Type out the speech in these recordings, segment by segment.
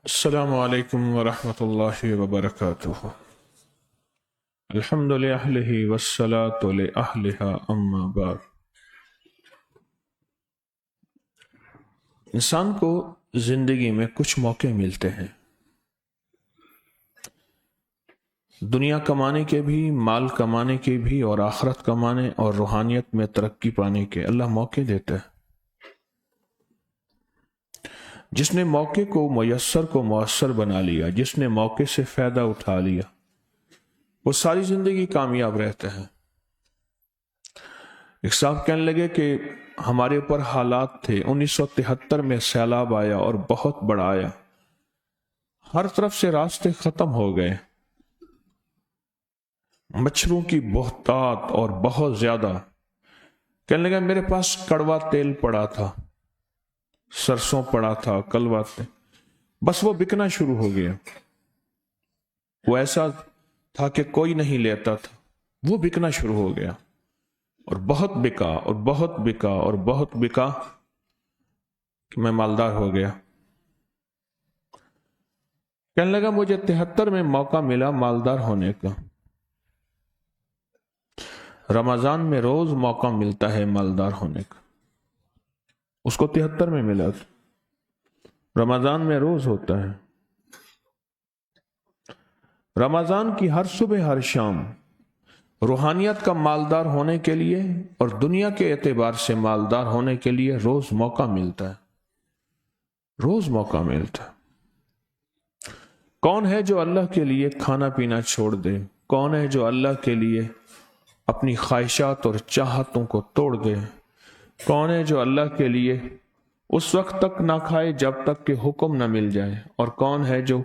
السلام علیکم ورحمۃ اللہ وبرکاتہ۔ الحمد للہ والصلاة لأہلہا اما بعد۔ انسان کو زندگی میں کچھ موقع ملتے ہیں، دنیا کمانے کے بھی، مال کمانے کے بھی، اور آخرت کمانے اور روحانیت میں ترقی پانے کے اللہ موقع دیتا ہے۔ جس نے موقع کو میسر کو مؤثر بنا لیا، جس نے موقع سے فائدہ اٹھا لیا، وہ ساری زندگی کامیاب رہتے ہیں۔ ایک صاحب کہنے لگے کہ ہمارے اوپر حالات تھے، 1973 میں سیلاب آیا اور بہت بڑا آیا، ہر طرف سے راستے ختم ہو گئے، مچھروں کی بہتات اور بہت زیادہ۔ کہنے لگا میرے پاس کڑوا تیل پڑا تھا، سرسوں پڑا تھا، کلوا تیل، بس وہ بکنا شروع ہو گیا۔ وہ ایسا تھا کہ کوئی نہیں لیتا تھا، وہ بکنا شروع ہو گیا، اور بہت بکا اور بہت بکا اور بہت بکا کہ میں مالدار ہو گیا۔ کہنے لگا مجھے 73 میں موقع ملا مالدار ہونے کا۔ رمضان میں روز موقع ملتا ہے مالدار ہونے کا، اس کو 73 میں ملا تھا، رمضان میں روز ہوتا ہے۔ رمضان کی ہر صبح ہر شام روحانیت کا مالدار ہونے کے لیے اور دنیا کے اعتبار سے مالدار ہونے کے لیے روز موقع ملتا ہے، روز موقع ملتا ہے۔ کون ہے جو اللہ کے لیے کھانا پینا چھوڑ دے؟ کون ہے جو اللہ کے لیے اپنی خواہشات اور چاہتوں کو توڑ دے؟ کون ہے جو اللہ کے لیے اس وقت تک نہ کھائے جب تک کہ حکم نہ مل جائے؟ اور کون ہے جو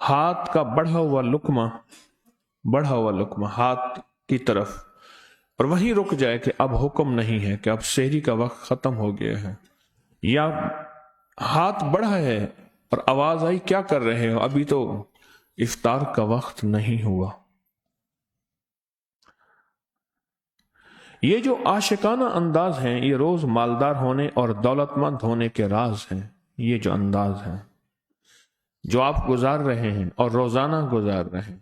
ہاتھ کا بڑھا ہوا لقمہ ہاتھ کی طرف اور وہیں رک جائے کہ اب حکم نہیں ہے، کہ اب سحری کا وقت ختم ہو گیا ہے، یا ہاتھ بڑھا ہے اور آواز آئی کیا کر رہے ہو، ابھی تو افطار کا وقت نہیں ہوا۔ یہ جو عاشقانہ انداز ہیں، یہ روز مالدار ہونے اور دولت مند ہونے کے راز ہیں۔ یہ جو انداز ہے جو آپ گزار رہے ہیں اور روزانہ گزار رہے ہیں،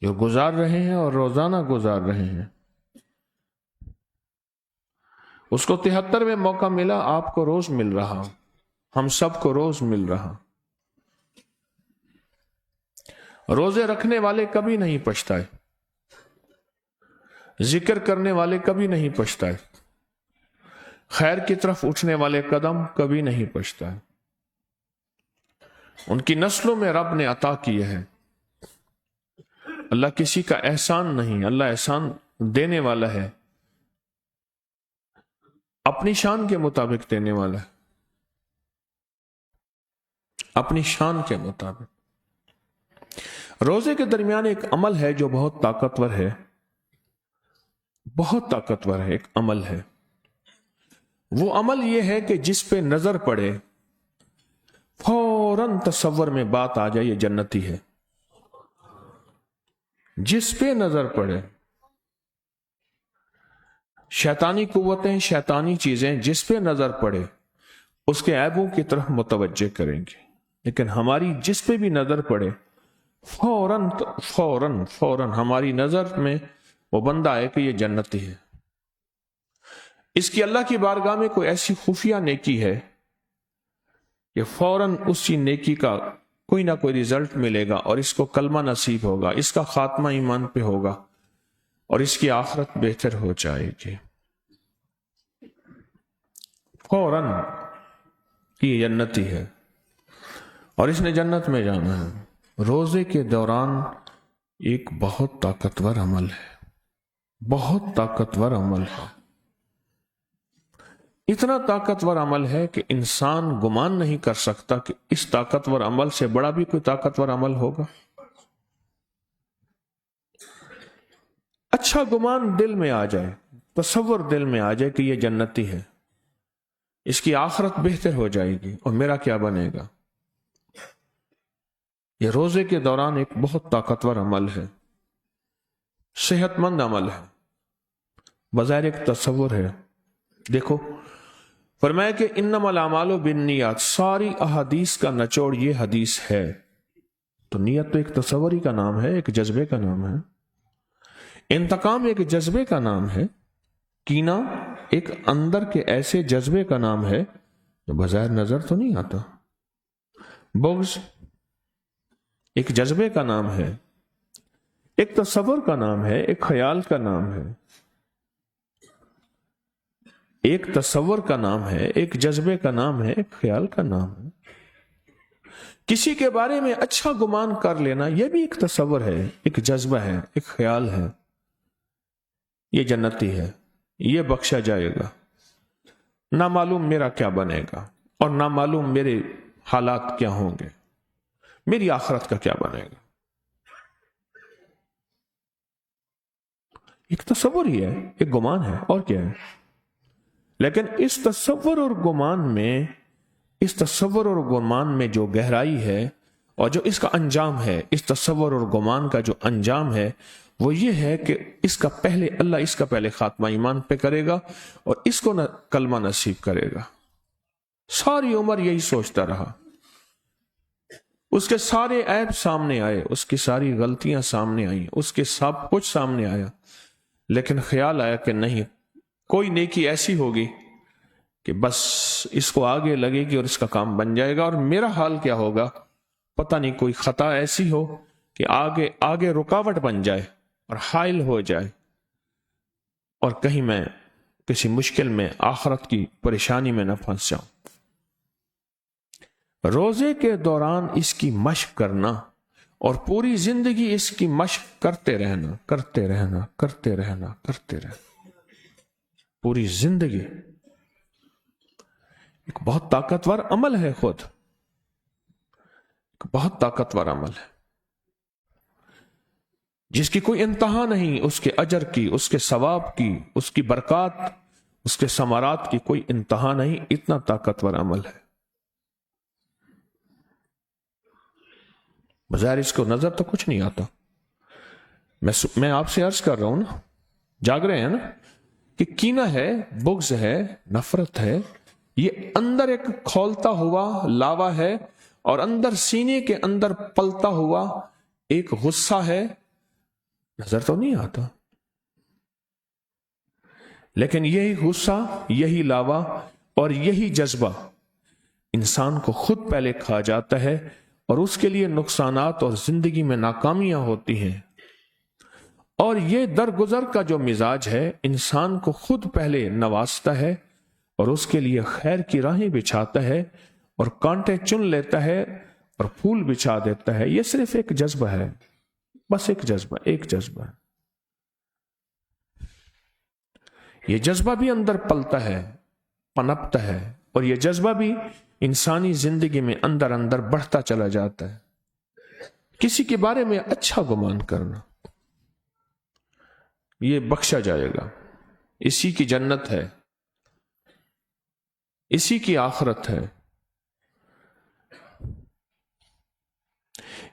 جو گزار رہے ہیں اور روزانہ گزار رہے ہیں، اس کو 73 میں موقع ملا، آپ کو روز مل رہا، ہم سب کو روز مل رہا۔ روزے رکھنے والے کبھی نہیں پچھتائے، ذکر کرنے والے کبھی نہیں پچھتائے، خیر کی طرف اٹھنے والے قدم کبھی نہیں پچھتائے۔ ان کی نسلوں میں رب نے عطا کیے ہیں۔ اللہ کسی کا احسان نہیں، اللہ احسان دینے والا ہے، اپنی شان کے مطابق دینے والا ہے، اپنی شان کے مطابق۔ روزے کے درمیان ایک عمل ہے جو بہت طاقتور ہے، بہت طاقتور ہے، ایک عمل ہے۔ وہ عمل یہ ہے کہ جس پہ نظر پڑے فوراً تصور میں بات آ جائے یہ جنتی ہے۔ جس پہ نظر پڑے، شیطانی قوتیں، شیطانی چیزیں جس پہ نظر پڑے اس کے عیبوں کی طرف متوجہ کریں گے، لیکن ہماری جس پہ بھی نظر پڑے فوراً فوراً فوراً ہماری نظر میں وہ بندہ ہے کہ یہ جنتی ہے۔ اس کی اللہ کی بارگاہ میں کوئی ایسی خفیہ نیکی ہے کہ فوراً اسی نیکی کا کوئی نہ کوئی رزلٹ ملے گا، اور اس کو کلمہ نصیب ہوگا، اس کا خاتمہ ایمان پہ ہوگا، اور اس کی آخرت بہتر ہو جائے گی۔ فوراً کہ یہ جنتی ہے اور اس نے جنت میں جانا ہے۔ روزے کے دوران ایک بہت طاقتور عمل ہے، بہت طاقتور عمل ہے، اتنا طاقتور عمل ہے کہ انسان گمان نہیں کر سکتا کہ اس طاقتور عمل سے بڑا بھی کوئی طاقتور عمل ہوگا۔ اچھا گمان دل میں آ جائے، تصور دل میں آ جائے کہ یہ جنتی ہے، اس کی آخرت بہتر ہو جائے گی، اور میرا کیا بنے گا۔ یہ روزے کے دوران ایک بہت طاقتور عمل ہے، صحت مند عمل ہے، بظاہر ایک تصور ہے۔ دیکھو فرمایا کہ انما الاعمال بالنیات، ساری احادیث کا نچوڑ یہ حدیث ہے۔ تو نیت تو ایک تصوری کا نام ہے، ایک جذبے کا نام ہے، انتقام ایک جذبے کا نام ہے، کینہ ایک اندر کے ایسے جذبے کا نام ہے جو بظاہر نظر تو نہیں آتا، بغض ایک جذبے کا نام ہے، ایک تصور کا نام ہے، ایک خیال کا نام ہے، ایک تصور کا نام ہے، ایک جذبے کا نام ہے، ایک خیال کا نام ہے۔ کسی کے بارے میں اچھا گمان کر لینا یہ بھی ایک تصور ہے، ایک جذبہ ہے، ایک خیال ہے، یہ جنتی ہے، یہ بخشا جائے گا، نہ معلوم میرا کیا بنے گا اور نہ معلوم میرے حالات کیا ہوں گے، میری آخرت کا کیا بنے گا۔ ایک تصور ہی ہے، ایک گمان ہے، اور کیا ہے؟ لیکن اس تصور اور گمان میں جو گہرائی ہے اور جو اس کا انجام ہے، اس تصور اور گمان کا جو انجام ہے وہ یہ ہے کہ اللہ اس کا پہلے خاتمہ ایمان پہ کرے گا اور اس کو کلمہ نصیب کرے گا۔ ساری عمر یہی سوچتا رہا، اس کے سارے عیب سامنے آئے، اس کی ساری غلطیاں سامنے آئیں، اس کے سب کچھ سامنے آیا، لیکن خیال آیا کہ نہیں، کوئی نیکی ایسی ہوگی کہ بس اس کو آگے لگے گی اور اس کا کام بن جائے گا، اور میرا حال کیا ہوگا پتہ نہیں، کوئی خطا ایسی ہو کہ آگے رکاوٹ بن جائے اور حائل ہو جائے، اور کہیں میں کسی مشکل میں، آخرت کی پریشانی میں نہ پھنس جاؤں۔ روزے کے دوران اس کی مشق کرنا اور پوری زندگی اس کی مشق کرتے رہنا، پوری زندگی ایک بہت طاقتور عمل ہے، خود ایک بہت طاقتور عمل ہے جس کی کوئی انتہا نہیں، اس کے اجر کی، اس کے ثواب کی، اس کی برکات، اس کے ثمرات کی کوئی انتہا نہیں، اتنا طاقتور عمل ہے۔ بظاہر اس کو نظر تو کچھ نہیں آتا، میں آپ سے عرض کر رہا ہوں نا، جاگ رہے ہیں نا، کہ کینہ ہے، بغض ہے، نفرت ہے، یہ اندر ایک کھولتا ہوا لاوا ہے، اور اندر سینے کے اندر پلتا ہوا ایک غصہ ہے، نظر تو نہیں آتا، لیکن یہی غصہ، یہی لاوا اور یہی جذبہ انسان کو خود پہلے کھا جاتا ہے، اور اس کے لیے نقصانات اور زندگی میں ناکامیاں ہوتی ہیں، اور یہ درگزر کا جو مزاج ہے انسان کو خود پہلے نوازتا ہے اور اس کے لیے خیر کی راہیں بچھاتا ہے اور کانٹے چن لیتا ہے اور پھول بچھا دیتا ہے۔ یہ صرف ایک جذبہ ہے، بس ایک جذبہ ہے۔ یہ جذبہ بھی اندر پلتا ہے، پنپتا ہے، اور یہ جذبہ بھی انسانی زندگی میں اندر بڑھتا چلا جاتا ہے۔ کسی کے بارے میں اچھا گمان کرنا، یہ بخشا جائے گا، اسی کی جنت ہے، اسی کی آخرت ہے۔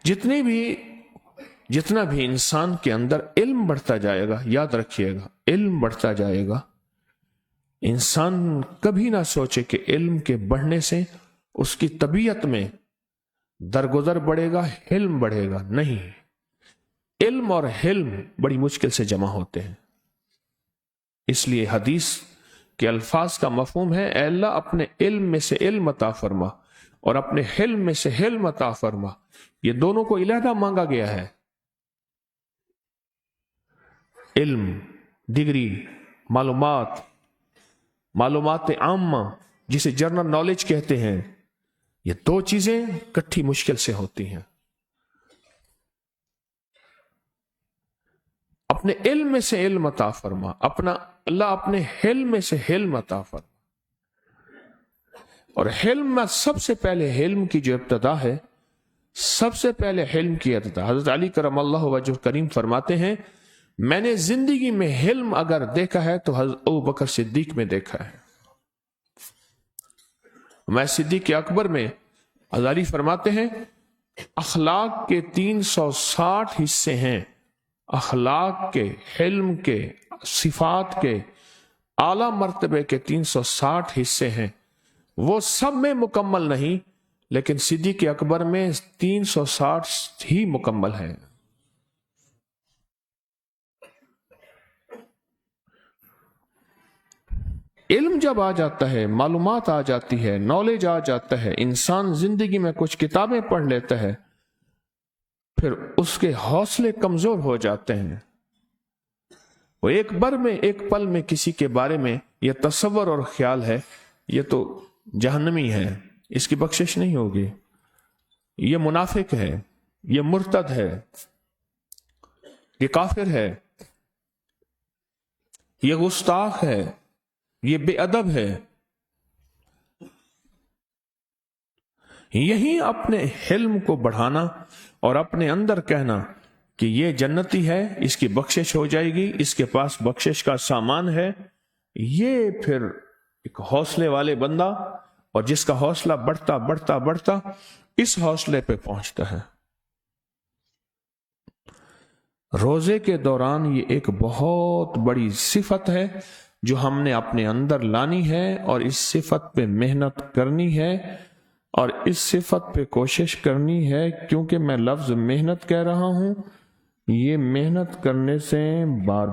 جتنا بھی انسان کے اندر علم بڑھتا جائے گا، یاد رکھیے گا، علم بڑھتا جائے گا، انسان کبھی نہ سوچے کہ علم کے بڑھنے سے اس کی طبیعت میں درگزر بڑھے گا، حلم بڑھے گا، نہیں، علم اور حلم بڑی مشکل سے جمع ہوتے ہیں۔ اس لیے حدیث کے الفاظ کا مفہوم ہے، اے اللہ اپنے علم میں سے علم عطا فرما اور اپنے حلم میں سے حلم عطا فرما، یہ دونوں کو علیحدہ مانگا گیا ہے۔ علم، ڈگری، معلومات عامہ جسے جنرل نالج کہتے ہیں، یہ دو چیزیں کٹھی مشکل سے ہوتی ہیں۔ اپنے علم میں سے علم عطا فرما، اللہ اپنے حلم میں سے حلم عطا فرما، اور حلم میں سب سے پہلے حلم کی جو ابتدا ہے، سب سے پہلے حلم کی ابتدا، حضرت علی کرم اللہ وجہ کریم فرماتے ہیں، میں نے زندگی میں حلم اگر دیکھا ہے تو حضرت ابوبکر صدیق میں دیکھا ہے۔ میں صدیق اکبر میں حضرت علی فرماتے ہیں، اخلاق کے 360 حصے ہیں، اخلاق کے، حلم کے، صفات کے اعلی مرتبے کے 360 حصے ہیں، وہ سب میں مکمل نہیں، لیکن صدیق اکبر میں 360 ہی مکمل ہے۔ علم جب آ جاتا ہے، معلومات آ جاتی ہے، نالج آ جاتا ہے، انسان زندگی میں کچھ کتابیں پڑھ لیتا ہے، پھر اس کے حوصلے کمزور ہو جاتے ہیں۔ وہ ایک پل میں کسی کے بارے میں یہ تصور اور خیال ہے یہ تو جہنمی ہے، اس کی بخشش نہیں ہوگی، یہ منافق ہے، یہ مرتد ہے، یہ کافر ہے، یہ گستاخ ہے، یہ بے ادب ہے۔ یہی اپنے حلم کو بڑھانا اور اپنے اندر کہنا کہ یہ جنتی ہے، اس کی بخشش ہو جائے گی، اس کے پاس بخشش کا سامان ہے، یہ پھر ایک حوصلے والے بندہ، اور جس کا حوصلہ بڑھتا بڑھتا بڑھتا اس حوصلے پہ پہنچتا ہے۔ روزے کے دوران یہ ایک بہت بڑی صفت ہے جو ہم نے اپنے اندر لانی ہے، اور اس صفت پہ محنت کرنی ہے، اور اس صفت پہ کوشش کرنی ہے۔ کیونکہ میں لفظ محنت کہہ رہا ہوں، یہ محنت کرنے سے بار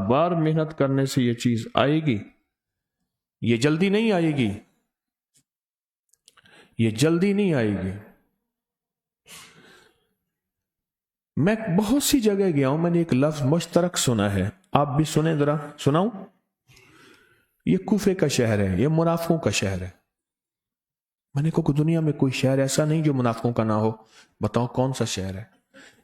بار محنت کرنے سے یہ چیز آئے گی، یہ جلدی نہیں آئے گی، یہ جلدی نہیں آئے گی۔ میں بہت سی جگہ گیا ہوں، میں نے ایک لفظ مشترک سنا ہے، آپ بھی سنیں، ذرا سناؤں۔ یہ کوفے کا شہر ہے، یہ منافقوں کا شہر ہے۔ میں نے کہا کہ دنیا میں کوئی شہر ایسا نہیں جو منافقوں کا نہ ہو، بتاؤ کون سا شہر ہے؟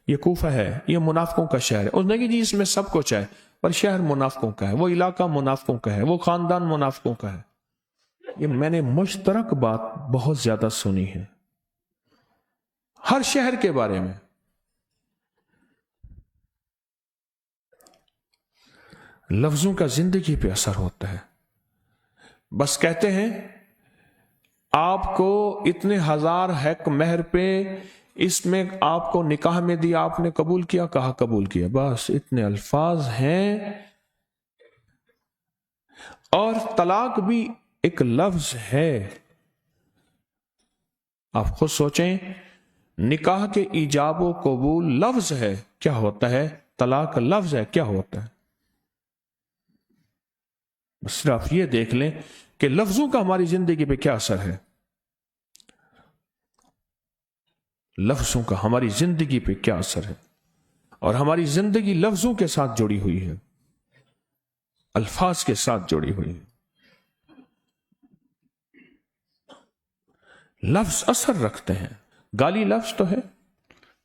یہ کوفہ ہے، یہ منافقوں کا شہر ہے۔ اس نے کہا جی اس میں سب کچھ ہے، پر شہر منافقوں کا ہے، وہ علاقہ منافقوں کا ہے، وہ خاندان منافقوں کا ہے۔ یہ میں نے مشترک بات بہت زیادہ سنی ہے ہر شہر کے بارے میں۔ لفظوں کا زندگی پہ اثر ہوتا ہے۔ بس کہتے ہیں آپ کو اتنے ہزار حق مہر پہ، اس میں آپ کو نکاح میں دیا، آپ نے قبول کیا، کہا قبول کیا، بس اتنے الفاظ ہیں۔ اور طلاق بھی ایک لفظ ہے۔ آپ خود سوچیں، نکاح کے ایجاب و قبول لفظ ہے، کیا ہوتا ہے؟ طلاق لفظ ہے، کیا ہوتا ہے؟ صرف یہ دیکھ لیں کہ لفظوں کا ہماری زندگی پہ کیا اثر ہے۔ لفظوں کا ہماری زندگی پہ کیا اثر ہے، اور ہماری زندگی لفظوں کے ساتھ جڑی ہوئی ہے، الفاظ کے ساتھ جڑی ہوئی ہے۔ لفظ اثر رکھتے ہیں۔ گالی لفظ تو ہے،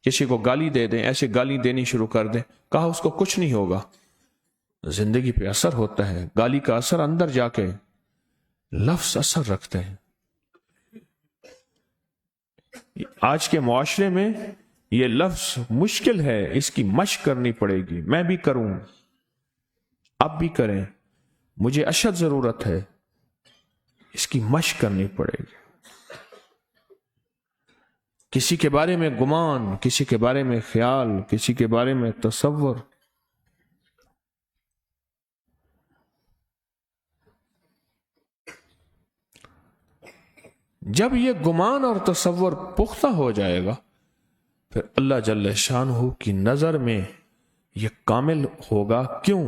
کسی کو گالی دے دیں، ایسے گالی دینی شروع کر دیں، کہا اس کو کچھ نہیں ہوگا، زندگی پہ اثر ہوتا ہے۔ گالی کا اثر اندر جا کے، لفظ اثر رکھتے ہیں۔ آج کے معاشرے میں یہ لفظ مشکل ہے، اس کی مشق کرنی پڑے گی۔ میں بھی کروں، آپ بھی کریں، مجھے اشد ضرورت ہے، اس کی مشق کرنی پڑے گی۔ کسی کے بارے میں گمان، کسی کے بارے میں خیال، کسی کے بارے میں تصور، جب یہ گمان اور تصور پختہ ہو جائے گا، پھر اللہ جل شانہ کی نظر میں یہ کامل ہوگا۔ کیوں؟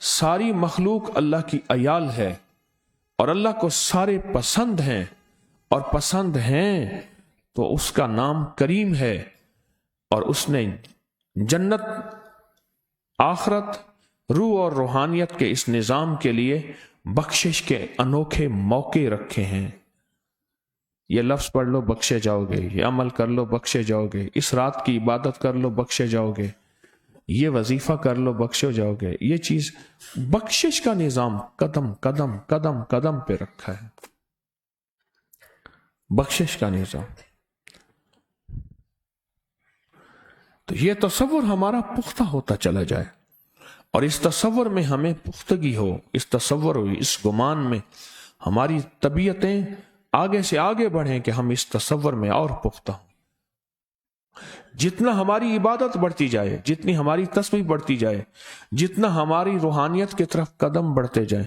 ساری مخلوق اللہ کی عیال ہے، اور اللہ کو سارے پسند ہیں، اور پسند ہیں تو اس کا نام کریم ہے، اور اس نے جنت، آخرت، روح اور روحانیت کے اس نظام کے لیے بخشش کے انوکھے موقع رکھے ہیں۔ یہ لفظ پڑھ لو بخشے جاؤ گے، یہ عمل کر لو بخشے جاؤ گے، اس رات کی عبادت کر لو بخشے جاؤ گے، یہ وظیفہ کر لو بخشے جاؤ گے۔ یہ چیز بخشش کا نظام قدم قدم قدم قدم پہ رکھا ہے، بخشش کا نظام۔ تو یہ تصور ہمارا پختہ ہوتا چلا جائے، اور اس تصور میں ہمیں پختگی ہو، اس تصور ہو، اس گمان میں ہماری طبیعتیں آگے سے آگے بڑھیں کہ ہم اس تصور میں اور پختہ ہوں۔ جتنا ہماری عبادت بڑھتی جائے، جتنی ہماری تسبیح بڑھتی جائے، جتنا ہماری روحانیت کی طرف قدم بڑھتے جائیں،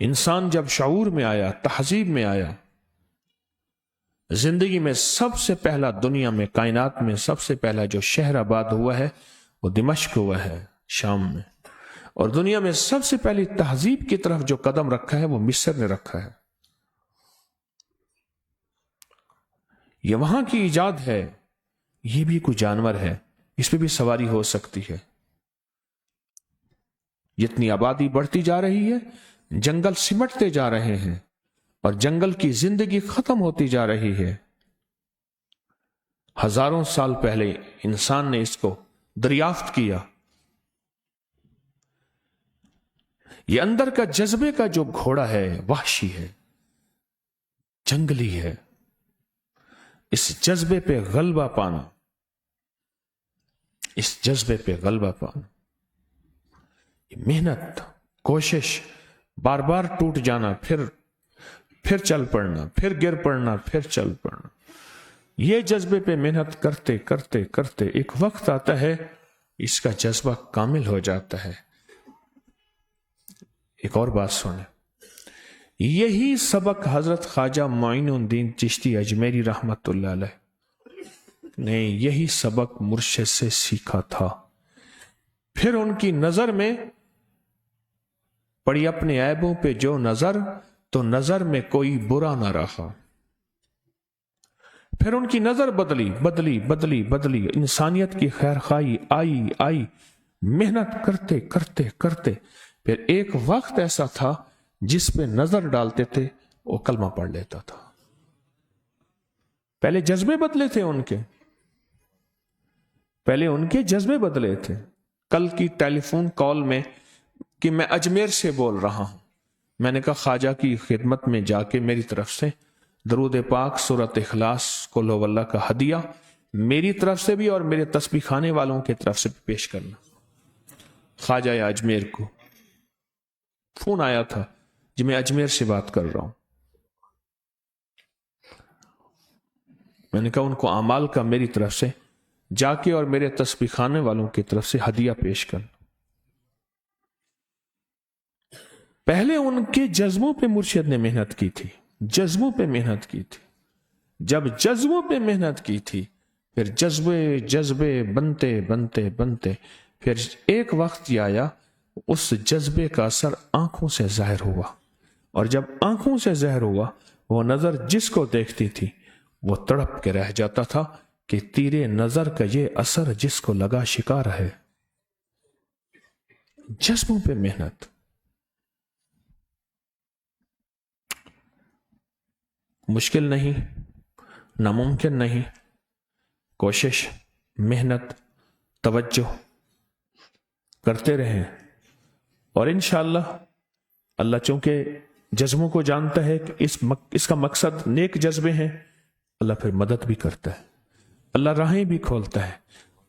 انسان جب شعور میں آیا، تہذیب میں آیا، زندگی میں سب سے پہلا، دنیا میں، کائنات میں سب سے پہلا جو شہر آباد ہوا ہے وہ دمشق ہوا ہے، شام میں، اور دنیا میں سب سے پہلی تہذیب کی طرف جو قدم رکھا ہے وہ مصر نے رکھا ہے۔ یہ وہاں کی ایجاد ہے۔ یہ بھی کوئی جانور ہے، اس پہ بھی سواری ہو سکتی ہے۔ جتنی آبادی بڑھتی جا رہی ہے، جنگل سمٹتے جا رہے ہیں اور جنگل کی زندگی ختم ہوتی جا رہی ہے۔ ہزاروں سال پہلے انسان نے اس کو دریافت کیا۔ یہ اندر کا جذبے کا جو گھوڑا ہے، وحشی ہے، جنگلی ہے، اس جذبے پہ غلبہ پانا، اس جذبے پہ غلبہ پانا، محنت، کوشش، بار بار ٹوٹ جانا، پھر چل پڑنا، پھر گر پڑنا، پھر چل پڑنا، یہ جذبے پہ محنت کرتے کرتے کرتے ایک وقت آتا ہے اس کا جذبہ کامل ہو جاتا ہے۔ ایک اور بات سنیں، یہی سبق حضرت خواجہ معین الدین چشتی اجمیری رحمت اللہ علیہ نے یہی سبق مرشد سے سیکھا تھا۔ پھر ان کی نظر میں پڑی اپنے عیبوں پہ جو نظر، تو نظر میں کوئی برا نہ رہا۔ پھر ان کی نظر بدلی بدلی بدلی بدلی، انسانیت کی خیرخواہی آئی، محنت کرتے کرتے کرتے پھر ایک وقت ایسا تھا جس پہ نظر ڈالتے تھے وہ کلمہ پڑھ لیتا تھا۔ پہلے جذبے بدلے تھے ان کے جذبے بدلے تھے۔ کل کی ٹیلی فون کال میں کہ میں اجمیر سے بول رہا ہوں، میں نے کہا خواجہ کی خدمت میں جا کے میری طرف سے درود پاک، سورۃ اخلاص، قل هو اللہ کا ہدیہ میری طرف سے بھی اور میرے تسبیح خانے والوں کی طرف سے بھی پیش کرنا۔ خواجہ اجمیر کو فون آیا تھا جی میں اجمیر سے بات کر رہا ہوں، میں نے کہا ان کو اعمال کا میری طرف سے جا کے اور میرے تسبیح خانے والوں کی طرف سے ہدیہ پیش کرنا۔ پہلے ان کے جذبوں پہ مرشد نے محنت کی تھی، جذبوں پہ محنت کی تھی۔ جب جذبوں پہ محنت کی تھی پھر جذبے بنتے بنتے بنتے پھر ایک وقت یہ آیا اس جذبے کا اثر آنکھوں سے ظاہر ہوا، اور جب آنکھوں سے ظاہر ہوا وہ نظر جس کو دیکھتی تھی وہ تڑپ کے رہ جاتا تھا کہ تیرے نظر کا یہ اثر جس کو لگا شکار ہے۔ جذبوں پہ محنت، مشکل نہیں، ناممکن نہیں، کوشش، محنت، توجہ کرتے رہیں، اور انشاءاللہ اللہ چونکہ جذبوں کو جانتا ہے کہ اس کا مقصد نیک جذبے ہیں، اللہ پھر مدد بھی کرتا ہے، اللہ راہیں بھی کھولتا ہے۔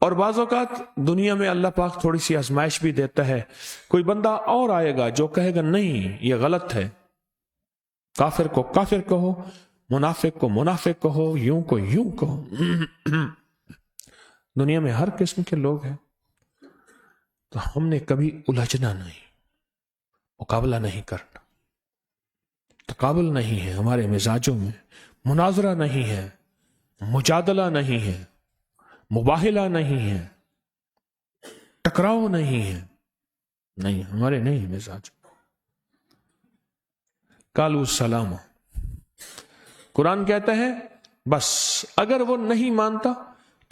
اور بعض اوقات دنیا میں اللہ پاک تھوڑی سی آزمائش بھی دیتا ہے، کوئی بندہ اور آئے گا جو کہے گا نہیں یہ غلط ہے، کافر کو کافر کہو، منافق کو منافق کہو، یوں کو یوں کہو۔ دنیا میں ہر قسم کے لوگ ہیں، تو ہم نے کبھی الجھنا نہیں، مقابلہ نہیں کرنا، تقابل نہیں ہے ہمارے مزاجوں میں، مناظرہ نہیں ہے، مجادلہ نہیں ہے، مباہلہ نہیں ہے، ٹکراؤ نہیں ہے، نہیں ہمارے نہیں مزاج۔ قالوا السلام، قرآن کہتا ہے بس اگر وہ نہیں مانتا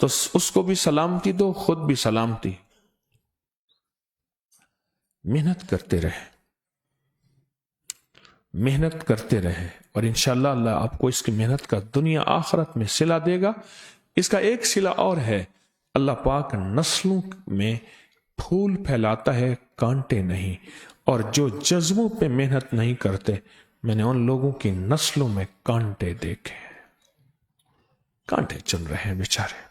تو اس کو بھی سلامتی دو، خود بھی سلامتی۔ محنت کرتے رہے، محنت کرتے رہے، اور انشاءاللہ اللہ آپ کو اس کی محنت کا دنیا آخرت میں صلہ دے گا۔ اس کا ایک صلہ اور ہے، اللہ پاک نسلوں میں پھول پھیلاتا ہے، کانٹے نہیں، اور جو جذبوں پہ محنت نہیں کرتے میں نے ان لوگوں کی نسلوں میں کانٹے دیکھے، کانٹے چل رہے ہیں بیچارے،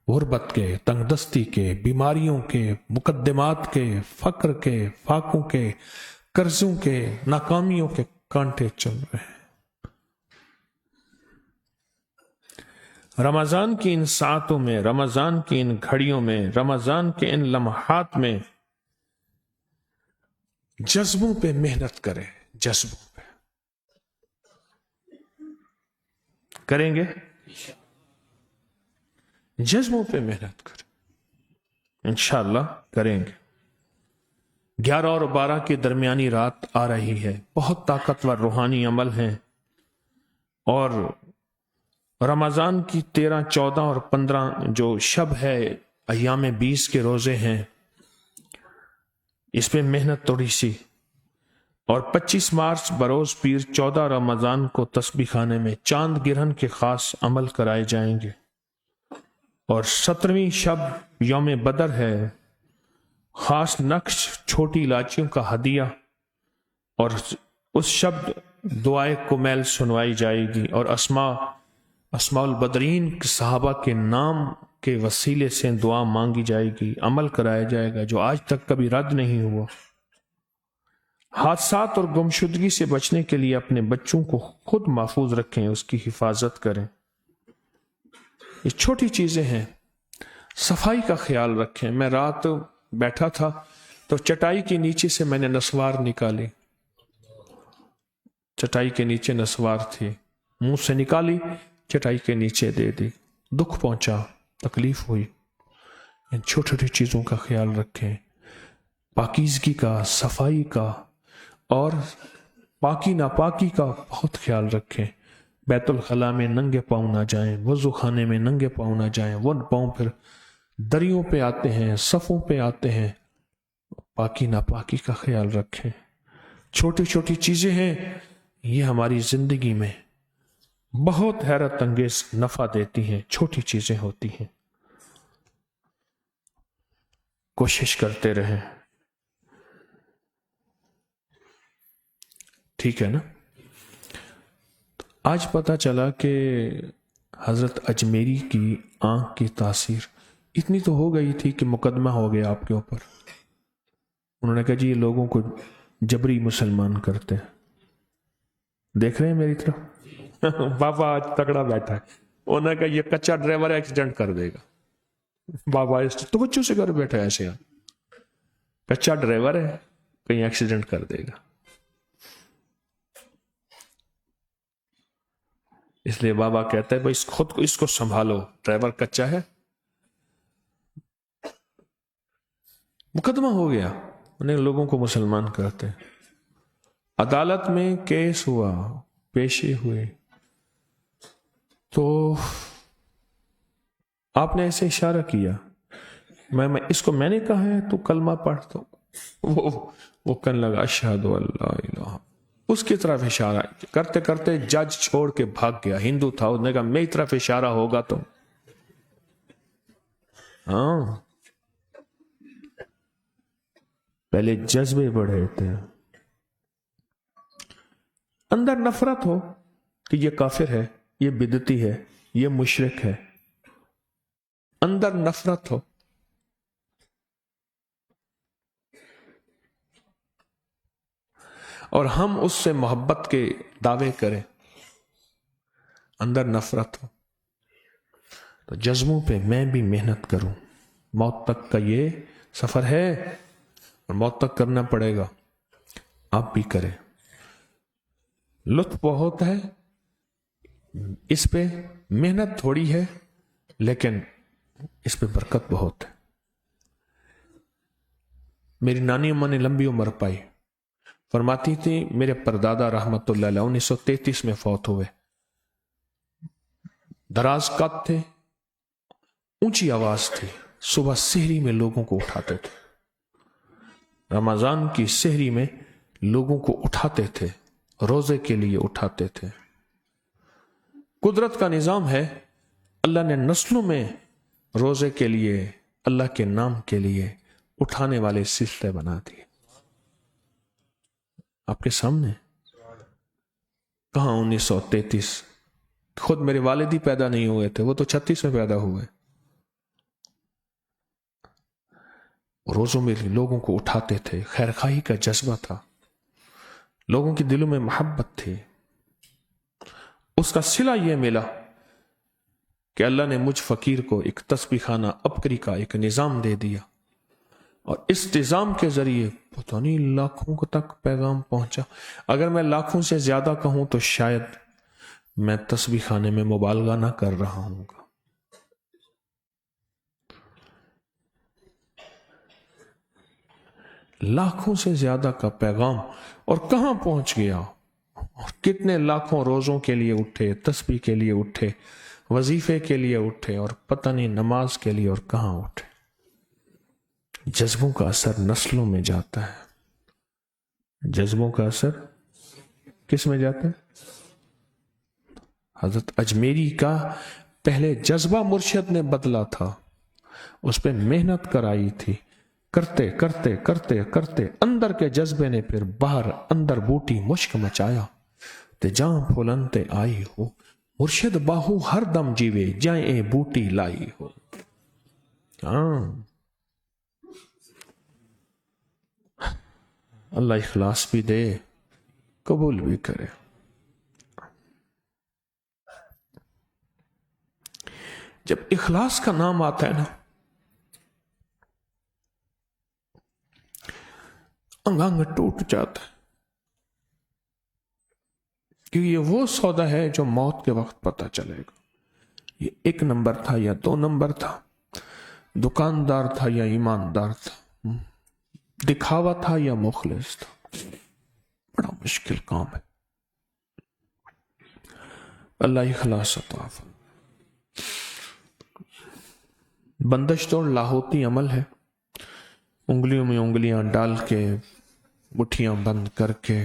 غربت کے، تنگ دستی کے، بیماریوں کے، مقدمات کے، فقر کے، فاقوں کے، قرضوں کے، ناکامیوں کے کانٹے چل رہے ہیں۔ رمضان کی ان ساعتوں میں، رمضان کی ان گھڑیوں میں، رمضان کے ان لمحات میں جذبوں پہ محنت کریں، جذبوں پہ کریں گے، جذبوں پہ محنت کریں، انشاءاللہ کریں گے۔ 11 اور 12 کے درمیانی رات آ رہی ہے، بہت طاقتور روحانی عمل ہیں، اور رمضان کی 13، 14 اور 15 جو شب ہے، ایام 20 کے روزے ہیں، اس پہ محنت تھوڑی سی، اور 25 مارچ بروز پیر 14 رمضان کو تسبیح خانے میں چاند گرہن کے خاص عمل کرائے جائیں گے، اور 17ویں شب یوم بدر ہے، خاص نقش چھوٹی الائچیوں کا ہدیہ، اور اس شب دعائے کمیل سنوائی جائے گی، اور اسماء البدرین صحابہ کے نام کے وسیلے سے دعا مانگی جائے گی، عمل کرایا جائے گا جو آج تک کبھی رد نہیں ہوا۔ حادثات اور گمشدگی سے بچنے کے لیے اپنے بچوں کو خود محفوظ رکھیں، اس کی حفاظت کریں۔ یہ چھوٹی چیزیں ہیں، صفائی کا خیال رکھیں۔ میں رات بیٹھا تھا تو چٹائی کے نیچے سے میں نے نسوار نکالی، چٹائی کے نیچے نسوار تھی، منہ سے نکالی، چٹائی کے نیچے دے دی، دکھ پہنچا، تکلیف ہوئی۔ ان چھوٹی چھوٹی چیزوں کا خیال رکھیں، پاکیزگی کا، صفائی کا، اور پاکی ناپاکی کا بہت خیال رکھیں۔ بیت الخلاء میں ننگے پاؤں نہ جائیں، وضو خانے میں ننگے پاؤں نہ جائیں، وہ پاؤں پھر دریوں پہ آتے ہیں، صفوں پہ آتے ہیں۔ پاکی ناپاکی کا خیال رکھیں۔ چھوٹی چھوٹی چیزیں ہیں، یہ ہماری زندگی میں بہت حیرت انگیز نفع دیتی ہیں، چھوٹی چیزیں ہوتی ہیں، کوشش کرتے رہیں، ٹھیک ہے نا؟ آج پتا چلا کہ حضرت اجمیری کی آنکھ کی تاثیر اتنی تو ہو گئی تھی کہ مقدمہ ہو گیا آپ کے اوپر۔ انہوں نے کہا جی یہ لوگوں کو جبری مسلمان کرتے ہیں۔ دیکھ رہے ہیں میری طرف؟ بابا آج تگڑا بیٹھا ہے، انہوں نے کہا یہ کچا ڈرائیور ایکسیڈنٹ کر دے گا۔ بابا تو بچوں سے گھر بیٹھا ہے ایسے، کچا ڈرائیور ہے، کہیں ایکسیڈنٹ کر دے گا۔ اس لیے بابا کہتا ہے بھائی خود کو اس کو سنبھالو، ڈرائیور کچا ہے۔ مقدمہ ہو گیا، انہیں لوگوں کو مسلمان کرتے۔ عدالت میں کیس ہوا، پیشے ہوئے، تو آپ نے ایسے اشارہ کیا، میں اس کو میں نے کہا ہے تو کلمہ پڑھ، تو وہ کہنے لگا اشہد ان لا الہ، اس کی طرف اشارہ کرتے کرتے جج چھوڑ کے بھاگ گیا۔ ہندو تھا، اس نے کہا میری طرف اشارہ ہوگا تو ہاں، پہلے جذبے بڑھے تھے، اندر نفرت ہو کہ یہ کافر ہے، یہ بدعتی ہے، یہ مشرک ہے، اندر نفرت ہو، اور ہم اس سے محبت کے دعوے کریں، اندر نفرت ہو، تو جذبوں پہ میں بھی محنت کروں۔ موت تک کا یہ سفر ہے، اور موت تک کرنا پڑے گا، آپ بھی کریں۔ لطف بہت ہے اس پہ، محنت تھوڑی ہے لیکن اس پہ برکت بہت ہے۔ میری نانی اماں نے لمبی عمر پائی، فرماتی تھی میرے پردادا رحمت اللہ علیہ 1933 میں فوت ہوئے، دراز قد تھے، اونچی آواز تھی، صبح سحری میں لوگوں کو اٹھاتے تھے، رمضان کی سحری میں لوگوں کو اٹھاتے تھے، روزے کے لیے اٹھاتے تھے۔ قدرت کا نظام ہے، اللہ نے نسلوں میں روزے کے لیے، اللہ کے نام کے لیے اٹھانے والے سلسلے بنا دیے۔ آپ کے سامنے کہاں 1933، خود میرے والد ہی پیدا نہیں ہوئے تھے، وہ تو 36 میں پیدا ہوئے۔ روزوں میں لوگوں کو اٹھاتے تھے، خیر خواہی کا جذبہ تھا، لوگوں کے دلوں میں محبت تھی۔ اس کا صلہ یہ ملا کہ اللہ نے مجھ فقیر کو ایک تسبیح خانہ عبقری کا ایک نظام دے دیا، اور استظام کے ذریعے پتہ نہیں لاکھوں تک پیغام پہنچا. اگر میں لاکھوں سے زیادہ کہوں تو شاید میں تسبیح خانے میں مبالغہ نہ کر رہا ہوں گا. لاکھوں سے زیادہ کا پیغام، اور کہاں پہنچ گیا، اور کتنے لاکھوں روزوں کے لیے اٹھے، تسبیح کے لیے اٹھے، وظیفے کے لیے اٹھے، اور پتہ نہیں نماز کے لیے اور کہاں اٹھے. جذبوں کا اثر نسلوں میں جاتا ہے. جذبوں کا اثر کس میں جاتا ہے؟ حضرت اجمیری کا پہلے جذبہ مرشد نے بدلا تھا، اس پہ محنت کرائی تھی، کرتے کرتے کرتے کرتے اندر کے جذبے نے پھر باہر اندر بوٹی مشک مچایا. تے جاں پھولنتے آئی ہو مرشد باہو ہر دم جیوے جائیں بوٹی لائی ہو. اللہ اخلاص بھی دے، قبول بھی کرے. جب اخلاص کا نام آتا ہے نا، انگ انگ ٹوٹ جاتا ہے، کیونکہ یہ وہ سودا ہے جو موت کے وقت پتہ چلے گا. یہ 1 نمبر تھا یا 2 نمبر تھا، دکاندار تھا یا ایماندار تھا، دکھاوا تھا یا مخلص تھا. بڑا مشکل کام ہے. اللہ اخلاص عطا فرمائے. بندش توڑ لاہوتی عمل ہے. انگلیوں میں انگلیاں ڈال کے، مٹھیاں بند کر کے،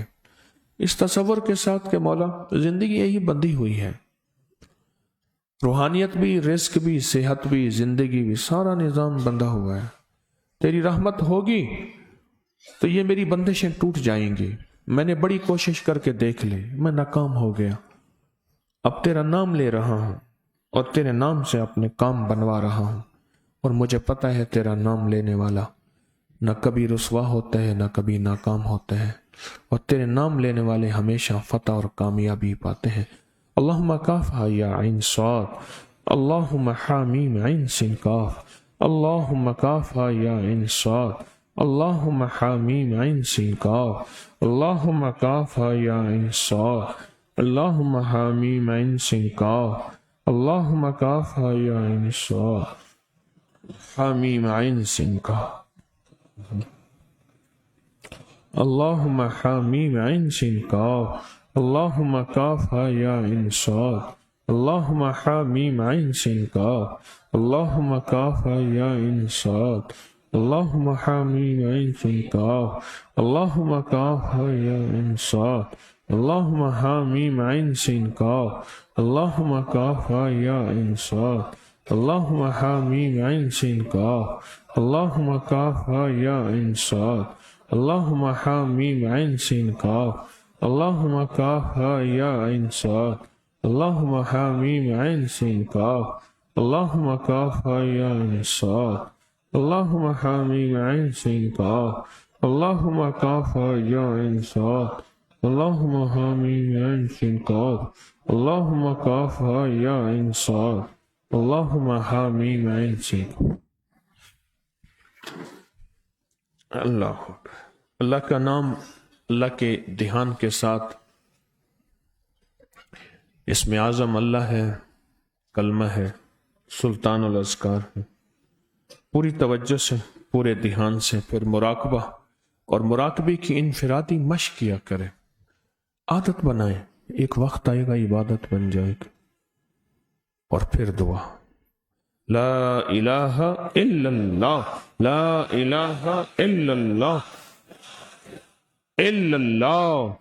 اس تصور کے ساتھ کہ مولا زندگی یہی بندھی ہوئی ہے، روحانیت بھی، رزق بھی، صحت بھی، زندگی بھی، سارا نظام بندھا ہوا ہے. تیری رحمت ہوگی تو یہ میری بندشیں ٹوٹ جائیں گی. میں نے بڑی کوشش کر کے دیکھ لی، میں ناکام ہو گیا. اب تیرا نام لے رہا ہوں اور تیرے نام سے اپنے کام بنوا رہا ہوں، اور مجھے پتہ ہے تیرا نام لینے والا نہ کبھی رسوا ہوتا ہے، نہ کبھی ناکام ہوتا ہے، اور تیرے نام لینے والے ہمیشہ فتح اور کامیابی پاتے ہیں. اللہم کافہا یا عین صاد، اللہم حامیم عین سین کاف، اللہم کافہا یا عین صاد، اللہم حامیم عین سین کاف، اللہم کافہا یا عین صاد، اللہم حامیم عین سین کاف، اللہم کافہا یا عین صاد، حامیم عین سین کاف، اللہم حامیم عین سین کاف، اللہم کافہا یا عین صاد، اللہم حامیم عین سین کاف، اللہم کافہا یا عین صاد، اللہم حامیم عین سین کاف، اللہم کافہا یا عین صاد، اللہم حامیم عین سین کاف، اللہم کافہا یا عین صاد، اللہم حامیم عین سین کاف، اللہم کافہا یا عین صاد، اللہم حامیم عین سین کاف، اللہم کافہا یا عین صاد، اللہم حامیم عین سین کاف، اللہم کافہا یا عین صاد، اللہم حامیم عین سین کاف، اللہم کافہا یا عین صاد، اللہم حامیم عین سین کاف، اللہم کافہا یا عین صاد، اللہم حامیم عین سین کاف. اللہ کا نام، اللہ کے دھیان کے ساتھ اسم اعظم اللہ ہے، کلمہ ہے، سلطان الاذکار ہے. پوری توجہ سے، پورے دھیان سے، پھر مراقبہ، اور مراقبے کی انفرادی مشق کیا کرے. عادت بنائیں، ایک وقت آئے گا عبادت بن جائے گی. اور پھر دعا، لا الہ الا اللہ، لا الہ الا اللہ، الا اللہ.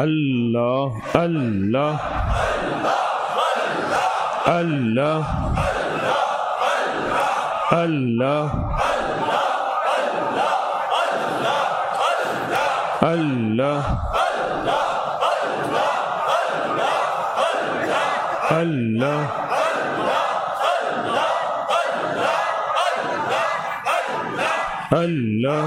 اللہ اللہ اللہ اللہ اللہ اللہ اللہ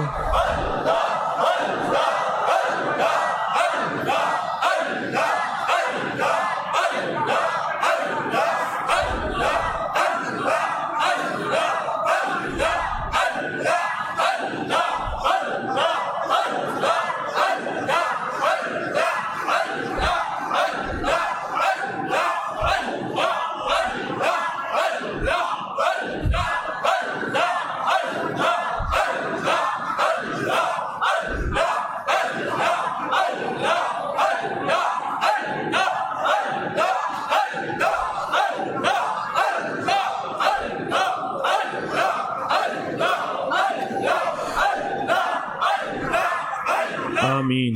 آمین.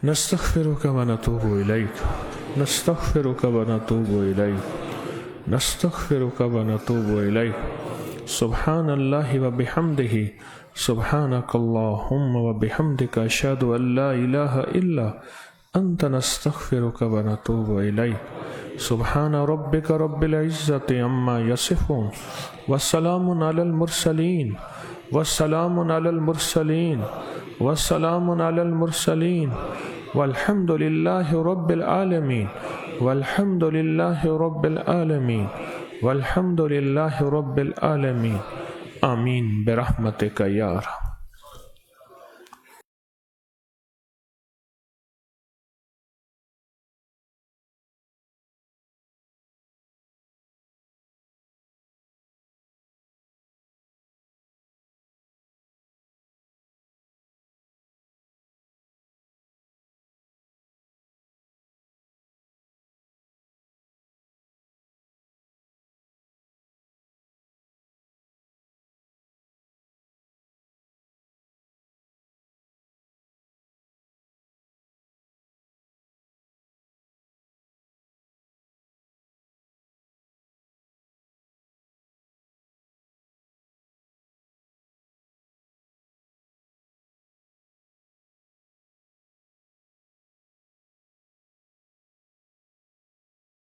نستغفرك ونتوب إليك نستغفرك ونتوب إليك نستغفرك ونتوب إليك سبحان الله وبحمده سبحانك اللهم وبحمدك أشهد أن لا إله إلا أنت نستغفرك ونتوب إليك سبحان ربك رب العزة عما يصفون والسلام على المرسلين والسلام على المرسلين والسلام على المرسلين والحمد لله رب العالمين والحمد لله رب العالمين والحمد لله رب العالمين آمين برحمتك يا رب.